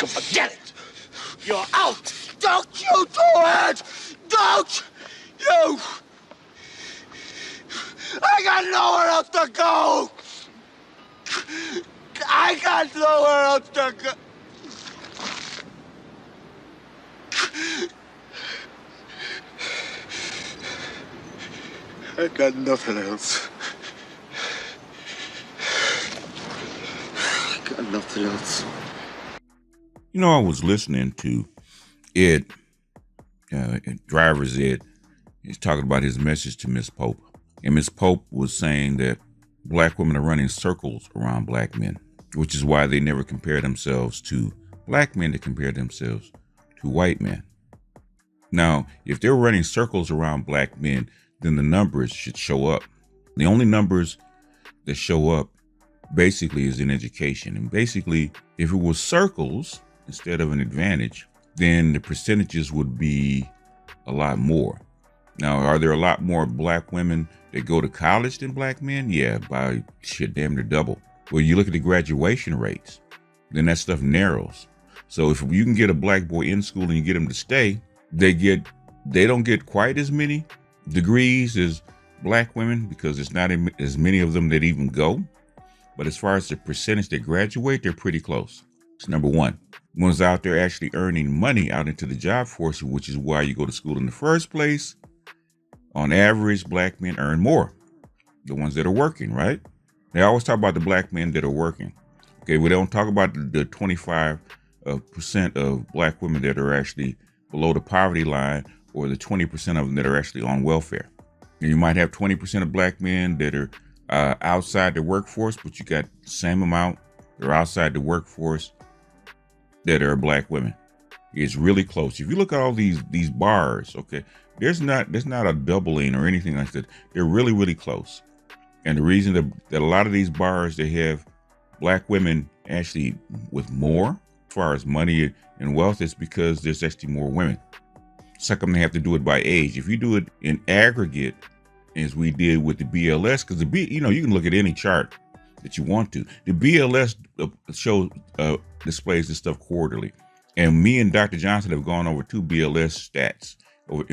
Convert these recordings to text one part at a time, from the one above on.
Forget it! You're out! Don't you do it! Don't you! I got nowhere else to go! I got nowhere else to go! I got nothing else. I got nothing else. You know, I was listening to Ed, Driver's Ed. He's talking about his message to Miss Pope. And Miss Pope was saying that black women are running circles around black men, which is why they never compare themselves to black men. They compare themselves to white men. Now, if they're running circles around black men, then the numbers should show up. The only numbers that show up basically is in education. And basically, if it was circles instead of an advantage, then the percentages would be a lot more. Now, are there a lot more black women that go to college than black men? Yeah, by shit, damn near double. Well, you look at the graduation rates, then that stuff narrows. So if you can get a black boy in school and you get him to stay, they don't get quite as many degrees as black women because there's not as many of them that even go. But as far as the percentage that graduate, they're pretty close. It's number one. Ones out there actually earning money out into the job force, which is why you go to school in the first place. On average, black men earn more. The ones that are working, right? They always talk about the black men that are working. Okay, we don't talk about the 25% of black women that are actually below the poverty line, or the 20% of them that are actually on welfare. And you might have 20% of black men that are outside the workforce, but you got the same amount that are outside the workforce that are black women. It's really close. If you look at all these bars, okay, there's not a doubling or anything like that. They're really, really close. And the reason that a lot of these bars, they have black women actually with more as far as money and wealth is because there's actually more women. So come they have to do it by age. If you do it in aggregate, as we did with the BLS, because you can look at any chart that you want to. The BLS displays this stuff quarterly, and me and Dr. Johnson have gone over 2 BLS stats at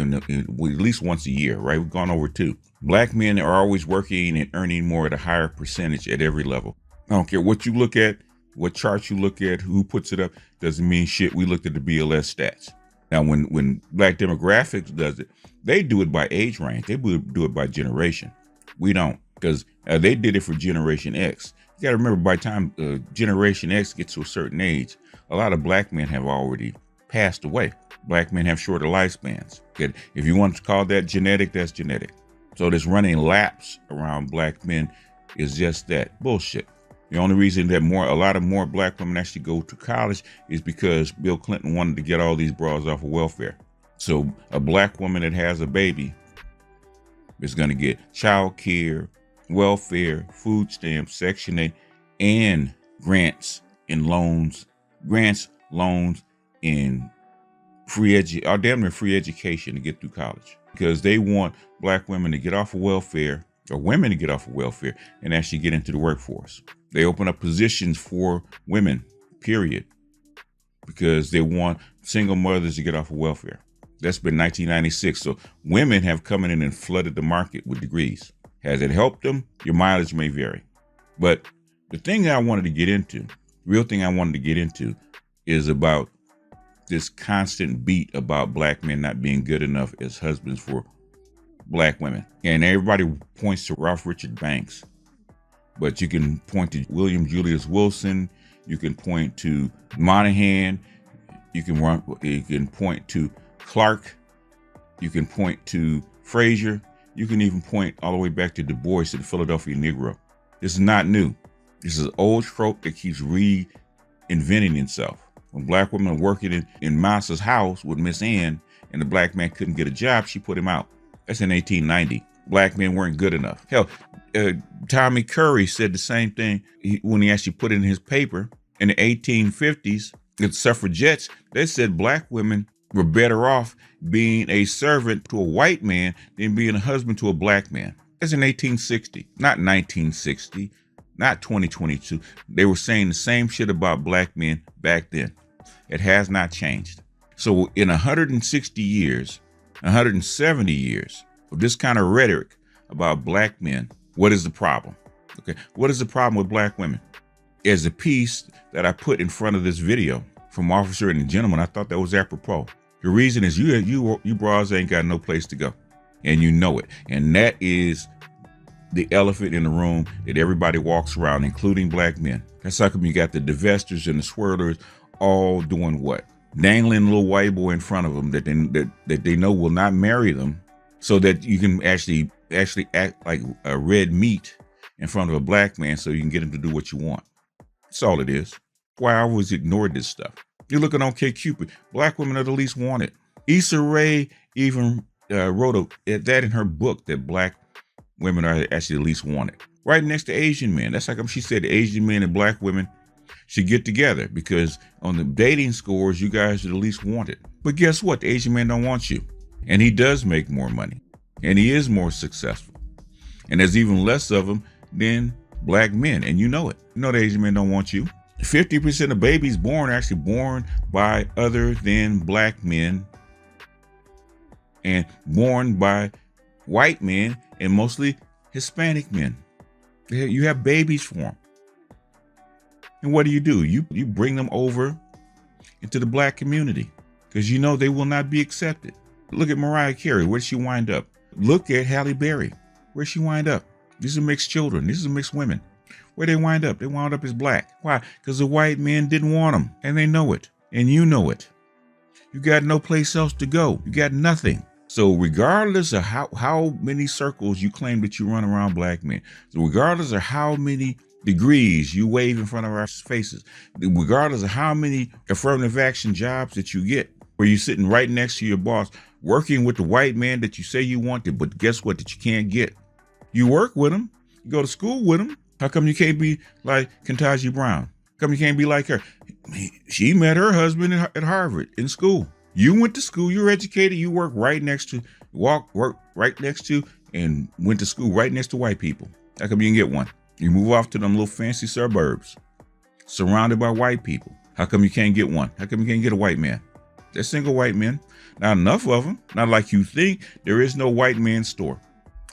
least once a year, right? We've gone over 2. Black men are always working and earning more at a higher percentage at every level. I don't care what you look at, what charts you look at, who puts it up, doesn't mean shit. We looked at the BLS stats. Now, when Black Demographics does it, they do it by age range. They do it by generation. We don't, because they did it for Generation X. You got to remember, by the time Generation X gets to a certain age, a lot of black men have already passed away. Black men have shorter lifespans. Okay? If you want to call that genetic, that's genetic. So this running laps around black men is just that bullshit. The only reason that a lot of more black women actually go to college is because Bill Clinton wanted to get all these bras off of welfare. So a black woman that has a baby is going to get child care, welfare, food stamps, Section 8, and grants, loans, and damn near free education to get through college, because they want black women to get off of welfare, or women to get off of welfare and actually get into the workforce. They open up positions for women, period, because they want single mothers to get off of welfare. That's been 1996. So women have come in and flooded the market with degrees. Has it helped them? Your mileage may vary. But the thing that I wanted to get into, is about this constant beat about black men not being good enough as husbands for black women. And everybody points to Ralph Richard Banks, but you can point to William Julius Wilson. You can point to Monahan. You can point to Clark. You can point to Frazier. You can even point all the way back to Du Bois and the Philadelphia Negro. This is not new. This is an old trope that keeps reinventing itself. When black women were working in Mouse's house with Miss Ann and the black man couldn't get a job, she put him out. That's in 1890. Black men weren't good enough. Hell, Tommy Curry said the same thing when he actually put it in his paper. In the 1850s, the suffragettes, they said black women were better off being a servant to a white man than being a husband to a black man. That's in 1860, not 1960, not 2022. They were saying the same shit about black men back then. It has not changed. So in 160 years, 170 years of this kind of rhetoric about black men, what is the problem? Okay, what is the problem with black women? As a piece that I put in front of this video from Officer and the Gentleman, I thought that was apropos. The reason is you bras ain't got no place to go, and you know it. And that is the elephant in the room that everybody walks around, including black men. That's how come you got the divestors and the swirlers all doing what? Dangling a little white boy in front of them that they know will not marry them, so that you can actually act like a red meat in front of a black man so you can get him to do what you want. That's all it is. Why I always ignored this stuff. You're looking on K-Cupid. Black women are the least wanted. Issa Rae even wrote that in her book, that black women are actually the least wanted. Right next to Asian men. That's like she said, Asian men and black women should get together, because on the dating scores, you guys are the least wanted. But guess what? The Asian man don't want you. And he does make more money. And he is more successful. And there's even less of them than black men. And you know it. You know the Asian men don't want you. 50% of babies born are actually born by other than black men, and born by white men and mostly Hispanic men. You have babies for them. And what do? You bring them over into the black community, because you know they will not be accepted. Look at Mariah Carey. Where did she wind up? Look at Halle Berry. Where'd she wind up? These are mixed children. These are mixed women. Where they wind up? They wound up as black. Why? Because the white men didn't want them, and they know it, and you know it. You got no place else to go. You got nothing. So regardless of how many circles you claim that you run around black men, so regardless of how many degrees you wave in front of our faces, regardless of how many affirmative action jobs that you get, where you're sitting right next to your boss, working with the white man that you say you wanted, but guess what? That you can't get. You work with him. You go to school with him. How come you can't be like Ketanji Brown? How come you can't be like her? She met her husband at Harvard in school. You went to school. You're educated. You work right next to, work right next to, and went to school right next to white people. How come you can get one? You move off to them little fancy suburbs, surrounded by white people. How come you can't get one? How come you can't get a white man? They're single white men. Not enough of them. Not like you think. There is no white man store.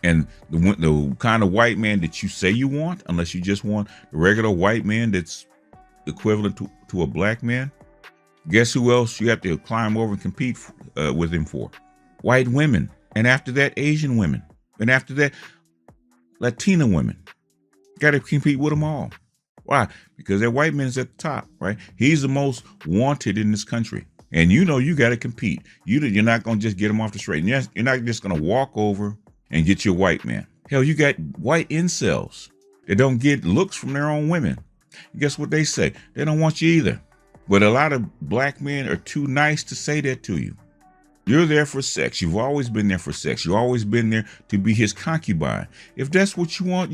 And the kind of white man that you say you want, unless you just want the regular white man that's equivalent to a black man, guess who else you have to climb over and compete with him for? White women. And after that, Asian women. And after that, Latina women. Got to compete with them all. Why? Because that white man is at the top, right? He's the most wanted in this country. And you know you got to compete. You're not going to just get him off the straight. You're not just going to walk over and get your white man. Hell, you got white incels that don't get looks from their own women. Guess what they say? They don't want you either. But a lot of black men are too nice to say that to you. You're there for sex. You've always been there for sex. You've always been there to be his concubine. If that's what you want,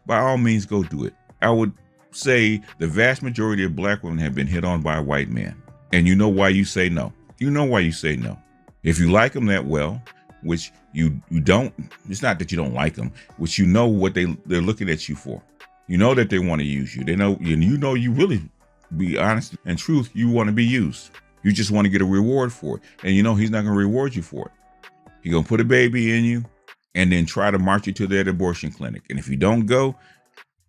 by all means, go do it. I would say the vast majority of black women have been hit on by a white man. And you know why you say no. You know why you say no. If you like them that well, which you don't, it's not that you don't like them, which you know what they're looking at you for. You know that they want to use you. They know, and you know you really, be honest and truth, you want to be used. You just want to get a reward for it. And you know he's not going to reward you for it. He's going to put a baby in you and then try to march you to that abortion clinic. And if you don't go,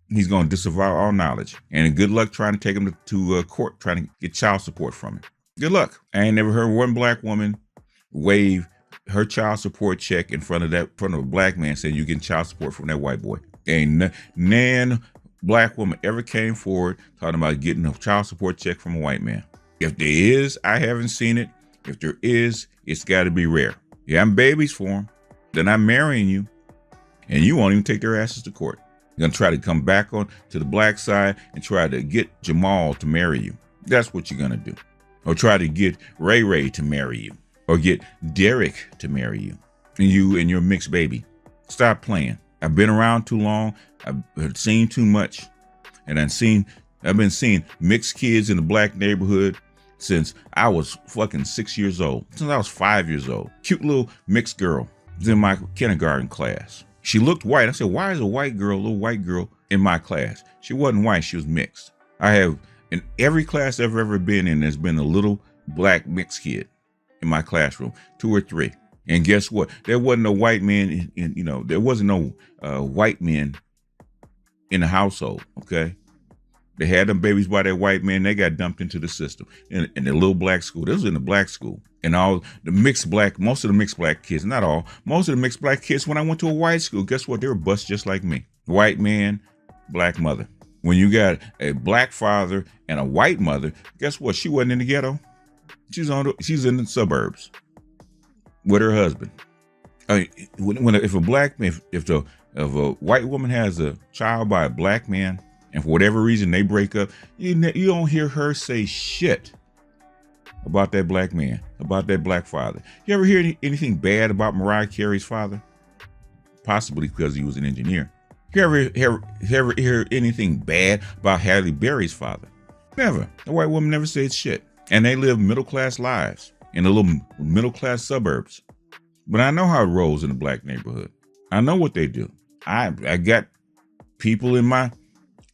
he's going to disavow all knowledge. And good luck trying to take him to court, trying to get child support from him. Good luck. I ain't never heard one black woman wave her child support check in front of a black man saying you getting child support from that white boy. Ain't none black woman ever came forward talking about getting a child support check from a white man. If there is, I haven't seen it. If there is, it's got to be rare. Yeah, I'm babies for them. They're not marrying you, and you won't even take their asses to court. You're going to try to come back on to the black side and try to get Jamal to marry you. That's what you're going to do. Or try to get Ray Ray to marry you. Or get Derek to marry you. And you and your mixed baby. Stop playing. I've been around too long. I've seen too much. And I've been seeing mixed kids in the black neighborhood since I was fucking 6 years old. Since I was 5 years old. Cute little mixed girl was in my kindergarten class. She looked white. I said, why is a little white girl in my class? She wasn't white. She was mixed. I have, in every class I've ever been in, there's been a little black mixed kid in my classroom, 2 or 3. And guess what? There wasn't no white man there wasn't no white men in the household, okay? They had them babies by that white man. They got dumped into the system in the little black school. This was in the black school. And all the most of the mixed black kids, not all, most of the mixed black kids, when I went to a white school, guess what? They were bused just like me. White man, black mother. When you got a black father and a white mother, guess what? She wasn't in the ghetto. She's in the suburbs with her husband. If a white woman has a child by a black man, and for whatever reason they break up, you don't hear her say shit about that black man, about that black father. You ever hear anything bad about Mariah Carey's father? Possibly because he was an engineer. You ever hear anything bad about Halle Berry's father? Never. The white woman never said shit. And they live middle-class lives in the little middle-class suburbs. But I know how it rolls in the black neighborhood. I know what they do. I got people in my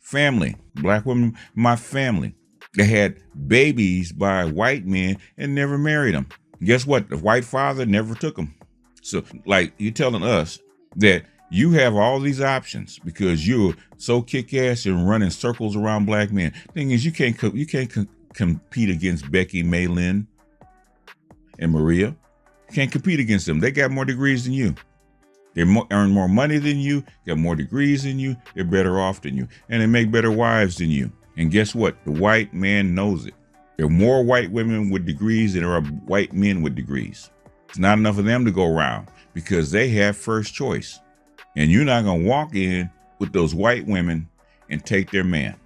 family, black women in my family, that had babies by white men and never married them. Guess what? The white father never took them. So, like, you're telling us that you have all these options because you're so kick-ass and running circles around black men. Thing is, you can't compete against Becky, Maylin, and Maria. You can't compete against them. They got more degrees than you. They earn more money than you, got more degrees than you, they're better off than you, and they make better wives than you. And guess what? The white man knows it. There are more white women with degrees than there are white men with degrees. It's not enough of them to go around because they have first choice. And you're not going to walk in with those white women and take their man.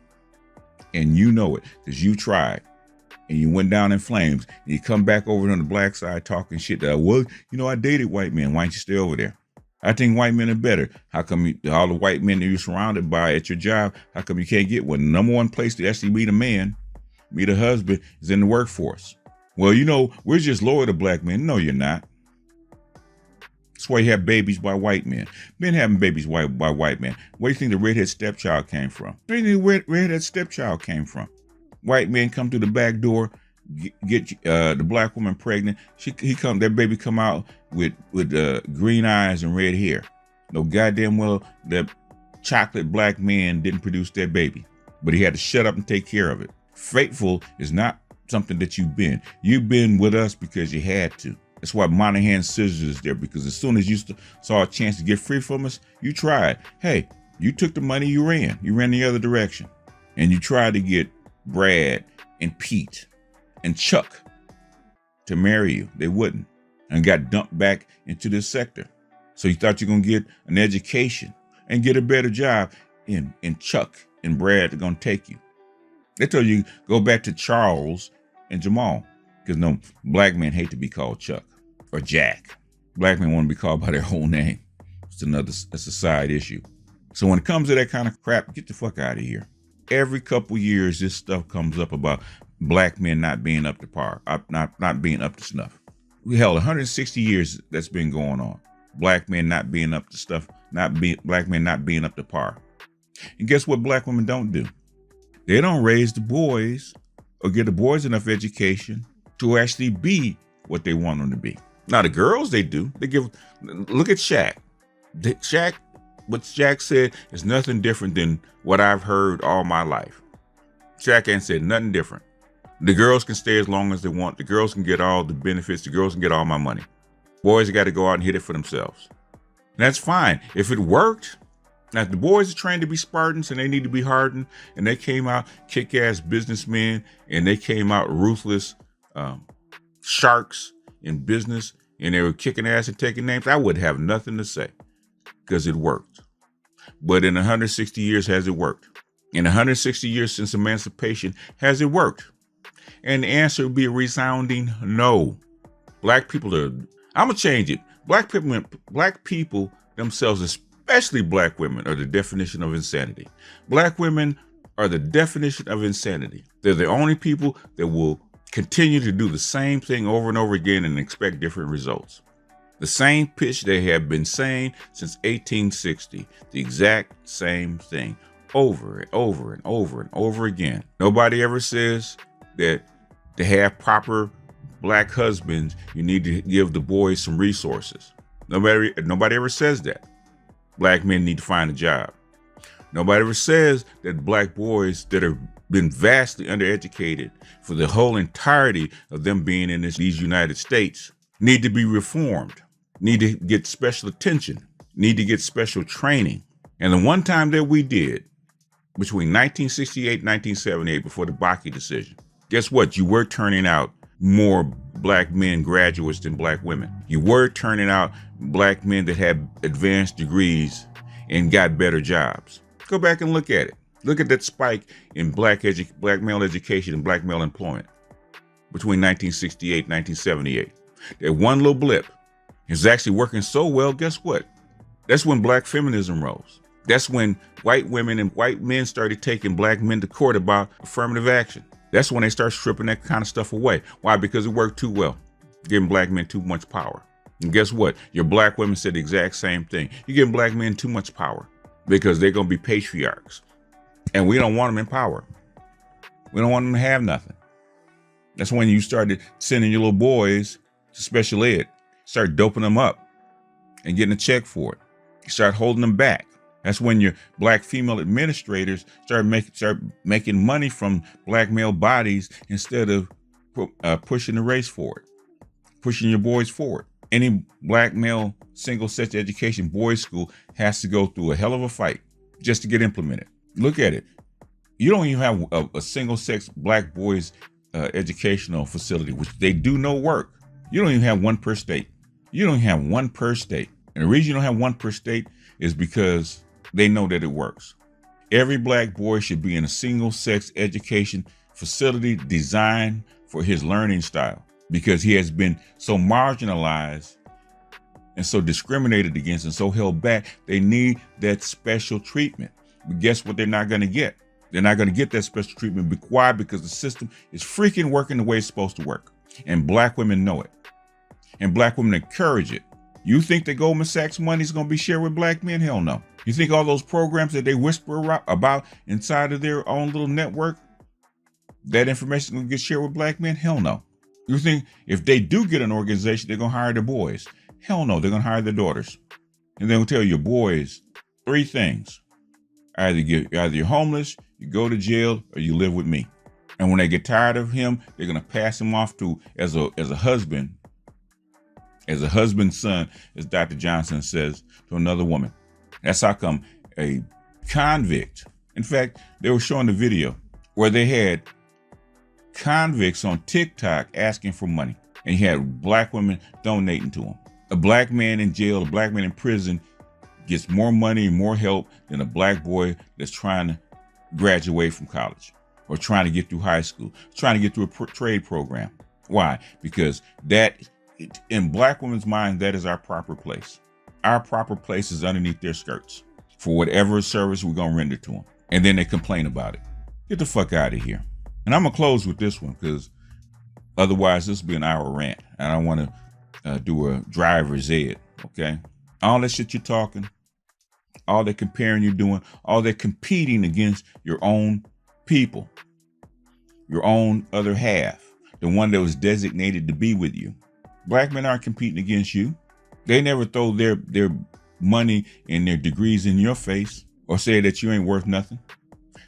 And you know it because you tried. And you went down in flames. And you come back over on the black side talking shit that, I dated white men. Why don't you stay over there? I think white men are better. How come all the white men that you're surrounded by at your job, how come you can't get one? Number one place to actually meet a man, meet a husband, is in the workforce. Well, we're just loyal to black men. No, you're not. That's why you have babies by white men. Men having babies by white men. Where do you think the redhead stepchild came from? Where do you think the redhead stepchild came from? White men come through the back door, get the black woman pregnant. That baby come out with green eyes and red hair. No goddamn well that chocolate black man didn't produce that baby, but he had to shut up and take care of it. Faithful is not something that you've been. You've been with us because you had to. That's why Monahan Scissors is there, because as soon as you saw a chance to get free from us, you tried. Hey, you took the money, you ran the other direction, and you tried to get Brad and Pete and Chuck to marry you. They wouldn't, and got dumped back into this sector. So you thought you're going to get an education and get a better job, and Chuck and Brad are going to take you. They told you go back to Charles and Jamal, because no black men hate to be called Chuck or Jack. Black men want to be called by their whole name. That's a side issue. So when it comes to that kind of crap, get the fuck out of here. Every couple years, this stuff comes up about black men not being up to par, not being up to snuff. We held 160 years that's been going on. Black men not being up to stuff, black men not being up to par. And guess what black women don't do? They don't raise the boys or give the boys enough education to actually be what they want them to be. Now the girls, they do. Look at Shaq. What Shaq said is nothing different than what I've heard all my life. Shaq ain't said nothing different. The girls can stay as long as they want. The girls can get all the benefits. The girls can get all my money. Boys got to go out and hit it for themselves. That's fine. If it worked, now if the boys are trained to be Spartans and they need to be hardened, and they came out kick-ass businessmen, and they came out ruthless sharks in business, and they were kicking ass and taking names, I would have nothing to say because it worked. But in 160 years, has it worked? In 160 years since emancipation, has it worked? And the answer would be a resounding no. Black people are, I'm going to change it. Black people themselves, especially black women, are the definition of insanity. Black women are the definition of insanity. They're the only people that will continue to do the same thing over and over again and expect different results. The same pitch they have been saying since 1860, the exact same thing over and over and over and over again. Nobody ever says that to have proper black husbands, you need to give the boys some resources. Nobody ever says that. Black men need to find a job. Nobody ever says that black boys that have been vastly undereducated for the whole entirety of them being in these United States need to be reformed, need to get special attention, need to get special training. And the one time that we did, between 1968 and 1978, before the Bakke decision, guess what? You were turning out more black men graduates than black women. You were turning out black men that had advanced degrees and got better jobs. Go back and look at it. Look at that spike in black male education and black male employment between 1968 and 1978. That one little blip is actually working so well, guess what? That's when black feminism rose. That's when white women and white men started taking black men to court about affirmative action. That's when they start stripping that kind of stuff away. Why? Because it worked too well, giving black men too much power. And guess what? Your black women said the exact same thing. You're giving black men too much power because they're going to be patriarchs. And we don't want them in power. We don't want them to have nothing. That's when you started sending your little boys to special ed, start doping them up and getting a check for it. You start holding them back. That's when your black female administrators start making money from black male bodies instead of pushing the race forward, pushing your boys forward. Any black male single-sex education boys school has to go through a hell of a fight just to get implemented. Look at it. You don't even have a single-sex black boys educational facility, which they do no work. You don't even have one per state. You don't even have one per state. And the reason you don't have one per state is because they know that it works. Every black boy should be in a single-sex education facility designed for his learning style, because he has been so marginalized and so discriminated against and so held back. They need that special treatment. But guess what they're not going to get? They're not going to get that special treatment. Why? Because the system is freaking working the way it's supposed to work. And black women know it. And black women encourage it. You think that Goldman Sachs money is going to be shared with black men? Hell no. You think all those programs that they whisper about inside of their own little network, that information is going to get shared with black men? Hell no. You think if they do get an organization, they're going to hire their boys? Hell no. They're going to hire their daughters. And they're going to tell your boys three things. Either you're homeless, you go to jail, or you live with me. And when they get tired of him, they're going to pass him off to as a husband, as a husband's son, as Dr. Johnson says, to another woman. That's how come a convict, in fact, they were showing the video where they had convicts on TikTok asking for money, and he had black women donating to him. A black man in jail, a black man in prison gets more money and more help than a black boy that's trying to graduate from college or trying to get through high school, trying to get through a trade program. Why? Because that, in black women's mind, that is our proper place. Our proper place is underneath their skirts for whatever service we're going to render to them. And then they complain about it. Get the fuck out of here. And I'm going to close with this one because otherwise this will be an hour rant. And I want to do a driver's ed, okay? All that shit you're talking, all that comparing you're doing, all that competing against your own people, your own other half, the one that was designated to be with you. Black men aren't competing against you. They never throw their money and their degrees in your face or say that you ain't worth nothing.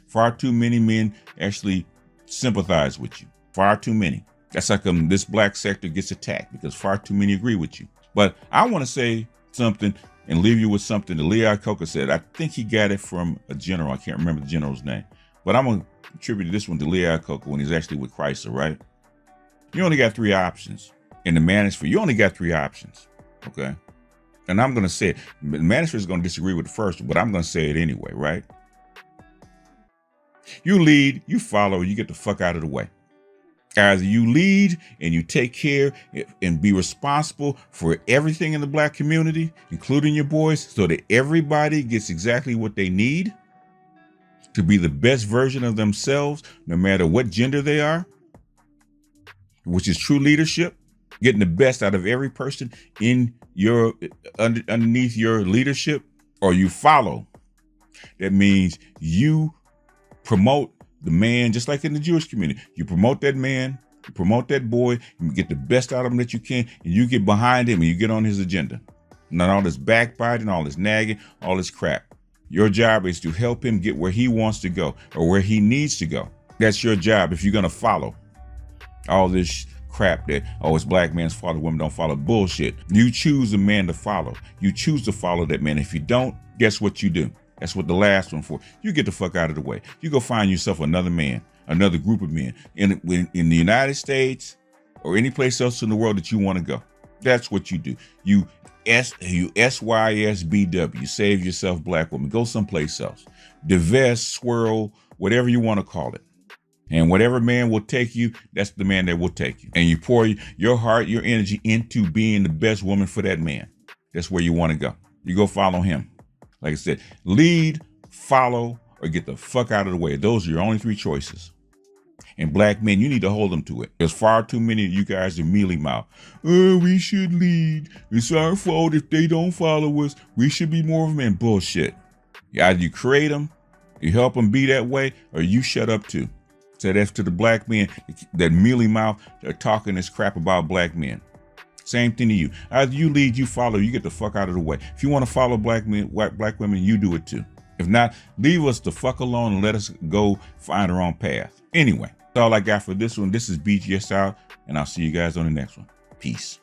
Far too many men actually sympathize with you. Far too many. That's how come this black sector gets attacked, because far too many agree with you. But I want to say something and leave you with something that Lee Iacocca said. I think he got it from a general. I can't remember the general's name. But I'm going to attribute this one to Lee Iacocca when he's actually with Chrysler, right? You only got three options. In the manosphere, you only got three options, okay? And I'm going to say it. The magistrate is going to disagree with the first one, but I'm going to say it anyway, right? You lead, you follow, you get the fuck out of the way. Either you lead and you take care and be responsible for everything in the black community, including your boys, so that everybody gets exactly what they need to be the best version of themselves, no matter what gender they are, which is true leadership, getting the best out of every person in your underneath your leadership, or you follow. That means you promote the man, just like in the Jewish community. You promote that man, you promote that boy, you get the best out of him that you can, and you get behind him and you get on his agenda. Not all this backbiting, all this nagging, all this crap. Your job is to help him get where he wants to go or where he needs to go. That's your job if you're going to follow all this crap that, oh, it's black man's fault, women don't follow. Bullshit. You choose a man to follow. You choose to follow that man. If you don't, guess what you do? That's what the last one for. You get the fuck out of the way. You go find yourself another man, another group of men in the United States or any place else in the world that you want to go. That's what you do. You SYSBW, save yourself, black woman. Go someplace else. Divest, swirl, whatever you want to call it. And whatever man will take you, that's the man that will take you. And you pour your heart, your energy into being the best woman for that man. That's where you want to go. You go follow him. Like I said, lead, follow, or get the fuck out of the way. Those are your only three choices. And black men, you need to hold them to it. There's far too many of you guys in mealy mouth. Oh, we should lead. It's our fault if they don't follow us. We should be more of men. Bullshit. Either you create them, you help them be that way, or you shut up too. So that's to the black men that mealy mouth are talking this crap about black men. Same thing to you. Either you lead, you follow, you get the fuck out of the way. If you want to follow black men, black women, you do it too. If not, leave us the fuck alone and let us go find our own path. Anyway, that's all I got for this one. This is BGS out, and I'll see you guys on the next one. Peace.